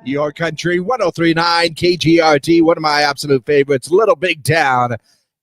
Your country, 1039 KGRT, one of my absolute favorites, Little Big Town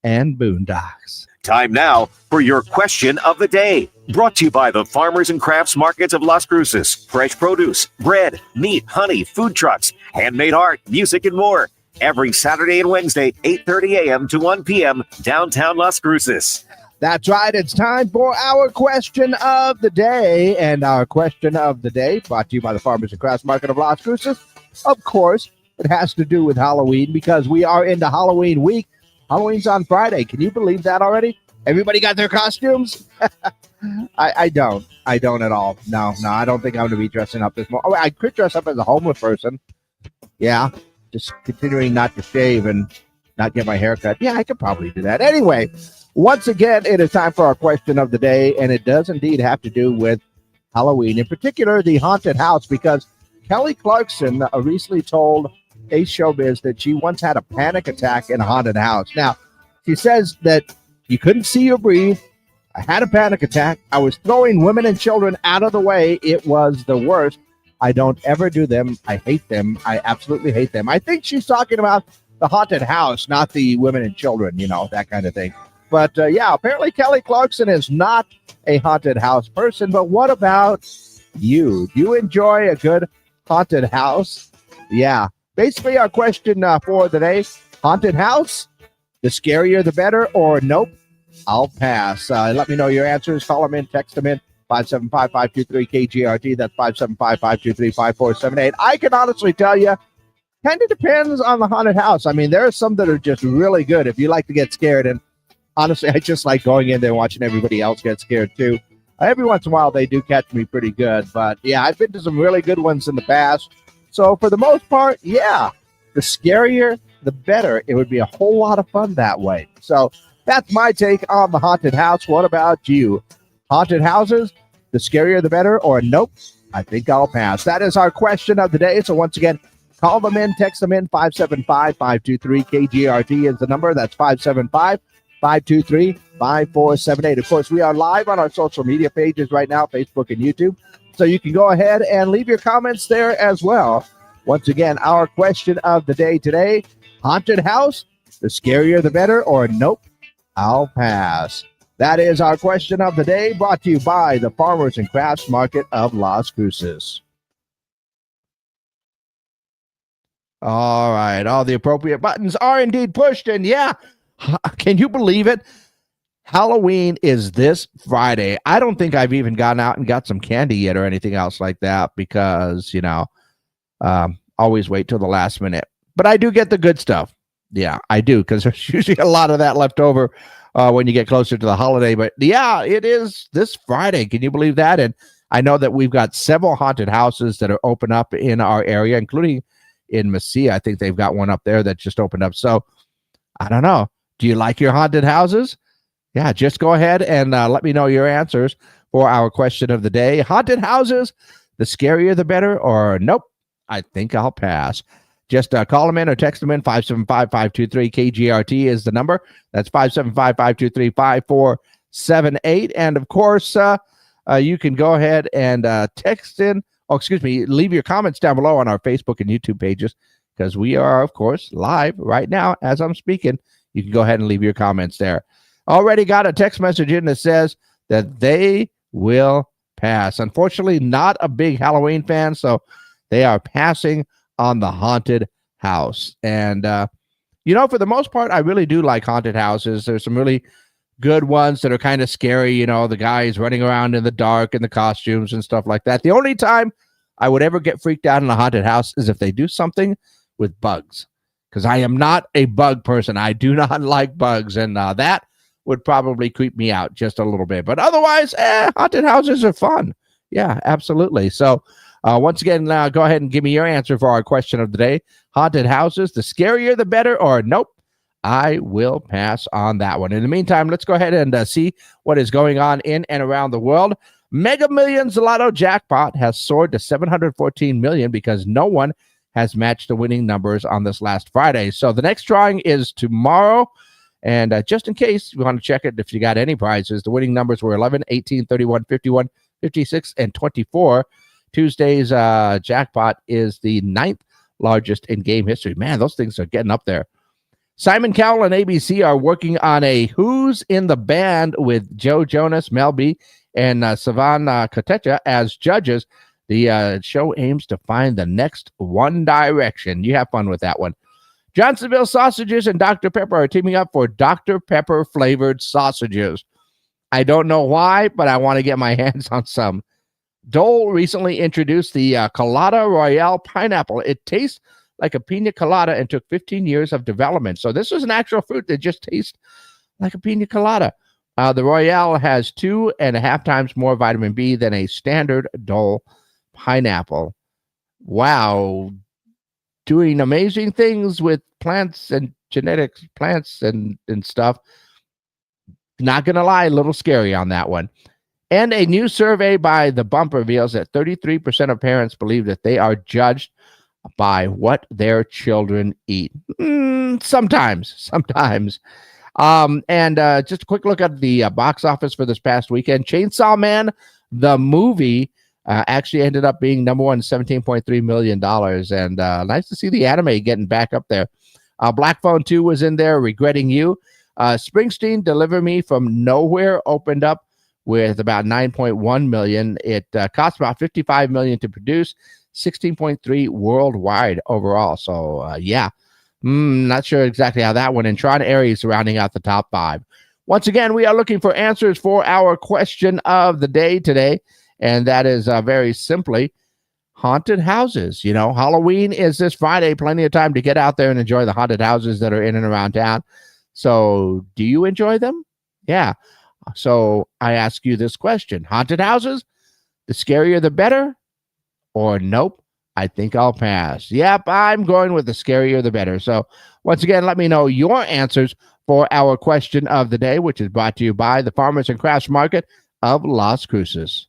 and Boondocks. Time now for your question of the day. Brought to you by the Farmers and Crafts Markets of Las Cruces. Fresh produce, bread, meat, honey, food trucks, handmade art, music, and more. Every Saturday and Wednesday, 8:30 a.m. to 1 p.m., downtown Las Cruces. That's right. It's time for our question of the day. And our question of the day, brought to you by the Farmers and Crafts Market of Las Cruces. Of course, it has to do with Halloween because we are into Halloween week. Halloween's on Friday. Can you believe that already? Everybody got their costumes? I don't. I don't at all. No, I don't think I'm going to be dressing up this morning. Oh, I could dress up as a homeless person. Yeah, just continuing not to shave and not get my hair cut. Yeah, I could probably do that. Anyway, once again, it is time for our question of the day, and it does indeed have to do with Halloween, in particular the haunted house, because Kelly Clarkson recently told Ace Showbiz that she once had a panic attack in a haunted house. Now, she says that you couldn't see or breathe. I had a panic attack. I was throwing women and children out of the way. It was the worst. I don't ever do them. I hate them. I absolutely hate them. I think she's talking about the haunted house, not the women and children, that kind of thing. But yeah, apparently Kelly Clarkson is not a haunted house person. But what about you? Do you enjoy a good haunted house? Yeah. Basically, our question for the day, haunted house, the scarier the better, or nope, I'll pass. Let me know your answers. Call them in, text them in, 575-523-KGRT. That's 575-523-5478. I can honestly tell you, kind of depends on the haunted house. I mean, there are some that are just really good if you like to get scared. And honestly, I just like going in there and watching everybody else get scared too. Every once in a while, they do catch me pretty good. But yeah, I've been to some really good ones in the past. So for the most part, yeah, the scarier, the better. It would be a whole lot of fun that way. So that's my take on the haunted house. What about you? Haunted houses, the scarier, the better, or nope, I think I'll pass. That is our question of the day. So once again, call them in, text them in, 575-523-KGRT is the number. That's 575-523-5478. Of course, we are live on our social media pages right now, Facebook and YouTube. So you can go ahead and leave your comments there as well. Once again, our question of the day today, haunted house, the scarier the better, or nope, I'll pass. That is our question of the day, brought to you by the Farmers and Crafts Market of Las Cruces. All right, all the appropriate buttons are indeed pushed, and yeah, can you believe it? Halloween is this Friday. I don't think I've even gone out and got some candy yet or anything else like that because, always wait till the last minute. But I do get the good stuff. Yeah, I do, because there's usually a lot of that left over when you get closer to the holiday. But yeah, it is this Friday. Can you believe that? And I know that we've got several haunted houses that are open up in our area, including in Mesilla. I think they've got one up there that just opened up. So I don't know. Do you like your haunted houses? Yeah, just go ahead and let me know your answers for our question of the day. Haunted houses, the scarier the better, or nope, I think I'll pass. Just call them in or text them in. 575-523-KGRT is the number. That's 575-523-5478. And of course, you can go ahead and text in. Leave your comments down below on our Facebook and YouTube pages, because we are, of course, live right now as I'm speaking. You can go ahead and leave your comments there. Already got a text message in that says that they will pass. Unfortunately, not a big Halloween fan, so they are passing on the haunted house. And, for the most part, I really do like haunted houses. There's some really good ones that are kind of scary. The guys running around in the dark in the costumes and stuff like that. The only time I would ever get freaked out in a haunted house is if they do something with bugs, because I am not a bug person. I do not like bugs, and that would probably creep me out just a little bit. But otherwise, haunted houses are fun. Yeah, absolutely. So once again, go ahead and give me your answer for our question of the day. Haunted houses, the scarier the better, or nope, I will pass on that one. In the meantime, let's go ahead and see what is going on in and around the world. Mega Millions Lotto jackpot has soared to $714 million because no one has matched the winning numbers on this last Friday. So the next drawing is tomorrow. And just in case you want to check it, if you got any prizes, the winning numbers were 11, 18, 31, 51, 56, and 24. Tuesday's jackpot is the 9th largest in game history. Man, those things are getting up there. Simon Cowell and ABC are working on a Who's in the Band with Joe Jonas, Mel B, and Savan Kotecha as judges. The show aims to find the next One Direction. You have fun with that one. Johnsonville Sausages and Dr. Pepper are teaming up for Dr. Pepper flavored sausages. I don't know why, but I want to get my hands on some. Dole recently introduced the Colada Royale Pineapple. It tastes like a pina colada and took 15 years of development. So this is an actual fruit that just tastes like a pina colada. The Royale has 2.5 times more vitamin B than a standard Dole pineapple. Wow. Doing amazing things with plants and genetics, plants and stuff. Not going to lie, a little scary on that one. And a new survey by The Bump reveals that 33% of parents believe that they are judged by what their children eat. Sometimes. And just a quick look at the box office for this past weekend. Chainsaw Man, the movie, actually ended up being number one, $17.3 million. And nice to see the anime getting back up there. Black Phone 2 was in there, Regretting You. Springsteen, Deliver Me from Nowhere, opened up with about 9.1 million. It cost about 55 million to produce, 16.3 worldwide overall. So not sure exactly how that went. And Tron Aries rounding out the top 5. Once again, we are looking for answers for our question of the day today, and that is very simply haunted houses. You know, Halloween is this Friday. Plenty of time to get out there and enjoy the haunted houses that are in and around town. So do you enjoy them? Yeah. So I ask you this question: haunted houses, the scarier the better? Or nope, I think I'll pass. Yep, I'm going with the scarier the better. So once again, let me know your answers for our question of the day, which is brought to you by the Farmers and Crafts Market of Las Cruces.